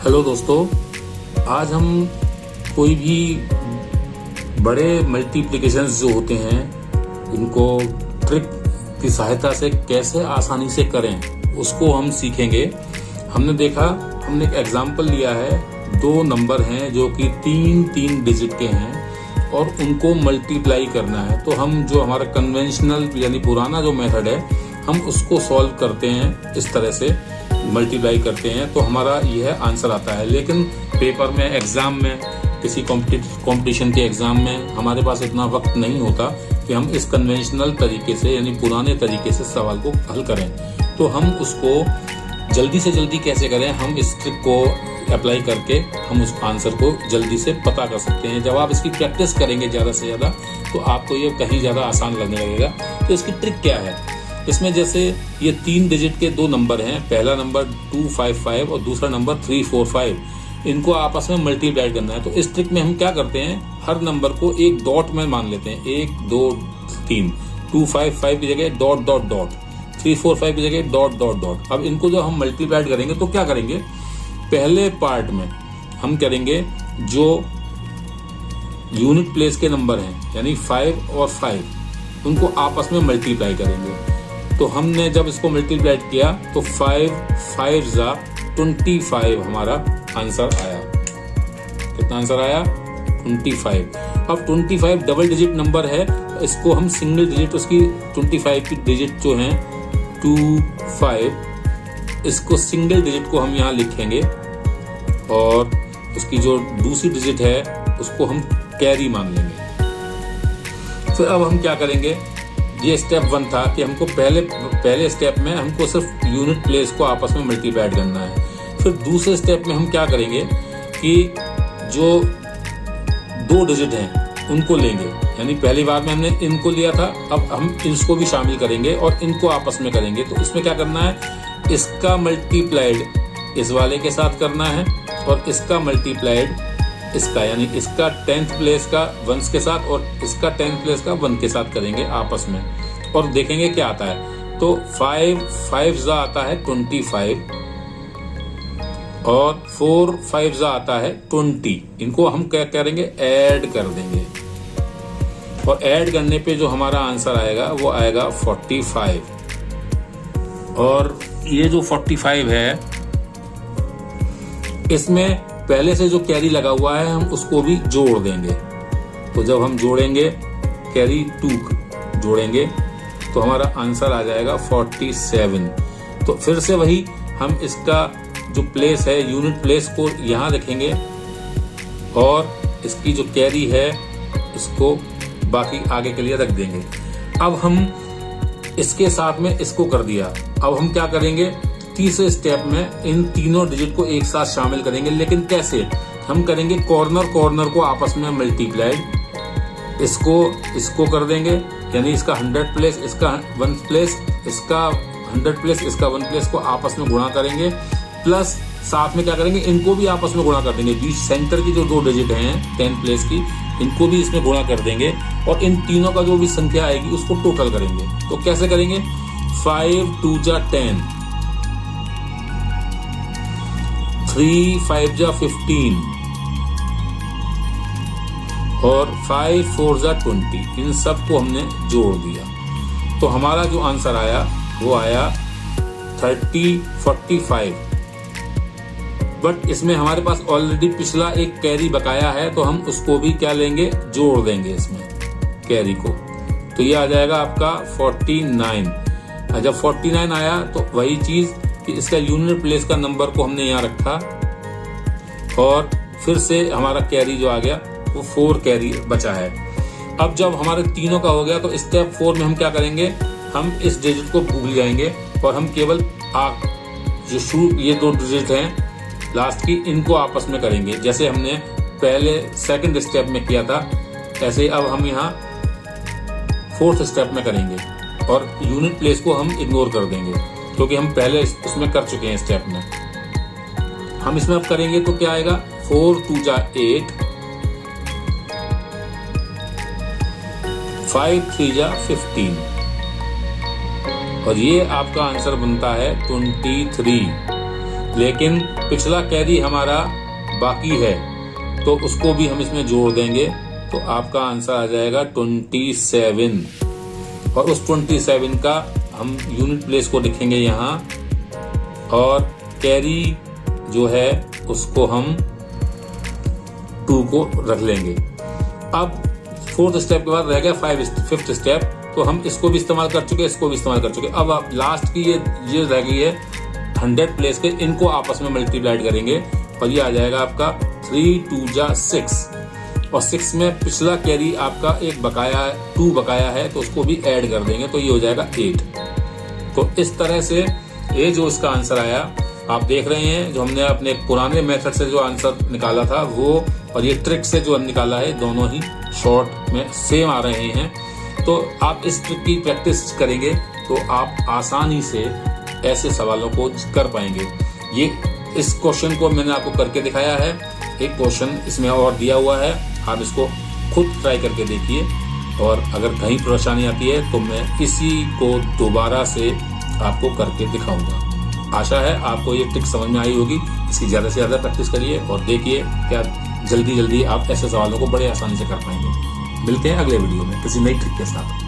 Hello दोस्तों, आज हम कोई भी बड़े मल्टीप्लिकेशंस जो होते हैं इनको ट्रिक की सहायता से कैसे आसानी से करें उसको हम सीखेंगे। हमने एक एग्जाम्पल लिया है। दो नंबर हैं जो कि तीन डिजिट के हैं और उनको मल्टीप्लाई करना है। तो हम जो हमारा कन्वेंशनल यानी पुराना जो मेथड है हम उसको सॉल्व करते हैं, इस तरह से मल्टीप्लाई करते हैं तो हमारा यह आंसर आता है। लेकिन पेपर में, एग्जाम में, किसी कंपटीशन के एग्जाम में हमारे पास इतना वक्त नहीं होता कि हम इस कन्वेंशनल तरीके से यानी पुराने तरीके से सवाल को हल करें। तो हम उसको जल्दी से जल्दी कैसे करें, हम इस ट्रिक को अप्लाई करके हम उस आंसर को जल्दी से पता कर सकते हैं। जब आप इसकी प्रैक्टिस करेंगे ज़्यादा से ज़्यादा तो आपको ये कहीं ज़्यादा आसान लगने लगेगा। तो इसकी ट्रिक क्या है, इसमें जैसे ये 3 डिजिट के दो नंबर हैं, पहला नंबर 255 और दूसरा नंबर 345, इनको आपस में मल्टीप्लाई करना है। तो इस ट्रिक में हम क्या करते हैं, हर नंबर को एक डॉट में मान लेते हैं, 1 2 3, 255 की जगह डॉट डॉट डॉट, 345 की जगह डॉट डॉट डॉट। अब इनको जो हम मल्टीप्लाई करेंगे तो क्या करेंगे, पहले पार्ट में हम करेंगे जो यूनिट प्लेस के नंबर हैं यानी 5 और 5 उनको आपस में मल्टीप्लाई करेंगे। तो हमने जब इसको मल्टीप्लाई किया तो 5 5 जा 25 हमारा आंसर आया। कितना आंसर आया, 25। अब 25 डबल डिजिट नंबर है, इसको हम सिंगल डिजिट, उसकी 25 की डिजिट जो है 2 5, इसको सिंगल डिजिट को हम यहाँ लिखेंगे और उसकी जो दूसरी डिजिट है उसको हम कैरी मान लेंगे। फिर अब हम क्या करेंगे, ये स्टेप 1 था कि हमको पहले स्टेप में हमको सिर्फ यूनिट प्लेस को आपस में मल्टीप्लाई करना है। फिर दूसरे स्टेप में हम क्या करेंगे कि जो 2 डिजिट हैं उनको लेंगे, यानी पहली बार में हमने इनको लिया था, अब हम इसको भी शामिल करेंगे और इनको आपस में करेंगे। तो इसमें क्या करना है, इसका मल्टीप्लाइड इस वाले के साथ करना है और इसका मल्टीप्लाइड इसका, यानी इसका 10th प्लेस का 1 के साथ और इसका 10th प्लेस का 1 के साथ करेंगे आपस में और देखेंगे क्या आता है। तो 5 5 जा आता है 25 और 4 5 जा आता है 20। इनको हम क्या करेंगे, ऐड कर देंगे और ऐड करने पे जो हमारा आंसर आएगा वो आएगा 45। और ये जो 45 है इसमें पहले से जो कैरी लगा हुआ है हम उसको भी जोड़ देंगे। तो जब हम जोड़ेंगे, कैरी 2 जोड़ेंगे तो हमारा आंसर आ जाएगा 47। तो फिर से वही हम इसका जो प्लेस है, यूनिट प्लेस को यहाँ रखेंगे और इसकी जो कैरी है इसको बाकी आगे के लिए रख देंगे। अब हम इसके साथ में इसको कर दिया। अब हम क्या करेंगे, तीसरे स्टेप में इन तीनों डिजिट को एक साथ शामिल करेंगे। लेकिन कैसे, हम करेंगे कॉर्नर को आपस में मल्टीप्लाइड, इसको कर देंगे, यानी इसका 100 प्लेस, इसका 1 प्लेस, इसका 100 प्लेस, इसका 1 प्लेस को आपस में गुणा करेंगे। प्लस साथ में क्या करेंगे, इनको भी आपस में गुणा कर देंगे। बीच सेंटर की जो 2 डिजिट हैं 10 प्लेस की, इनको भी इसमें गुणा कर देंगे और इन तीनों का जो भी संख्या आएगी उसको टोटल करेंगे। तो कैसे करेंगे, 5 2 जा 10, 3 5 जा 15 और 5 4 जा 20। इन सब को हमने जोड़ दिया तो हमारा जो आंसर आया वो आया 45। बट इसमें हमारे पास ऑलरेडी पिछला एक कैरी बकाया है तो हम उसको भी क्या लेंगे, जोड़ देंगे इसमें कैरी को। तो ये आ जाएगा आपका 49। जब 49 आया तो वही चीज कि इसका यूनिट प्लेस का नंबर को हमने यहाँ रखा और फिर से हमारा कैरी जो आ गया वो 4 कैरी बचा है। अब जब हमारे तीनों का हो गया तो स्टेप 4 में हम क्या करेंगे, हम इस डिजिट को भूल जाएंगे और हम केवल जो शुरू ये 2 डिजिट हैं लास्ट की, इनको आपस में करेंगे जैसे हमने पहले सेकंड स्टेप में किया था। ऐसे अब हम यहाँ 4th स्टेप में करेंगे और यूनिट प्लेस को हम इग्नोर कर देंगे क्योंकि हम पहले उसमें कर चुके हैं स्टेप में। हम इसमें अब करेंगे तो क्या आएगा, 4 2 जा 8, 5 3 जा 15 और ये आपका आंसर बनता है 23। लेकिन पिछला कैरी हमारा बाकी है, तो उसको भी हम इसमें जोड़ देंगे, तो आपका आंसर आ जाएगा 27। और उस 27 का हम यूनिट प्लेस को लिखेंगे यहाँ, और कैरी जो है उसको हम 2 को रख लेंगे। अब 4th स्टेप के बाद रह गया 5th स्टेप, तो हम इसको भी इस्तेमाल कर चुके, इसको भी इस्तेमाल कर चुके। अब आप लास्ट की ये रह गई है 100 प्लेस के, इनको आपस में मल्टीप्लाइड करेंगे और ये आ जाएगा आपका 3 2 जा 6, और 6 में पिछला कैरी आपका एक बकाया 2 बकाया है, तो उसको भी ऐड कर देंगे, तो ये हो जाएगा 8। तो इस तरह से ये जो इसका आंसर आया आप देख रहे हैं, जो हमने अपने पुराने मेथड से जो आंसर निकाला था वो, और ये ट्रिक से जो निकाला है, दोनों ही शॉर्ट में सेम आ रहे हैं। तो आप इस ट्रिक की प्रैक्टिस करेंगे तो आप आसानी से ऐसे सवालों को कर पाएंगे। ये इस क्वेश्चन को मैंने आपको करके दिखाया है, एक क्वेश्चन इसमें और दिया हुआ है, आप इसको खुद ट्राई करके देखिए, और अगर कहीं परेशानी आती है तो मैं इसी को दोबारा से आपको करके दिखाऊंगा। आशा है आपको ये ट्रिक समझ में आई होगी। इसकी ज़्यादा से ज़्यादा प्रैक्टिस करिए और देखिए क्या जल्दी जल्दी आप ऐसे सवालों को बड़े आसानी से कर पाएंगे। मिलते हैं अगले वीडियो में किसी नई ट्रिक के साथ।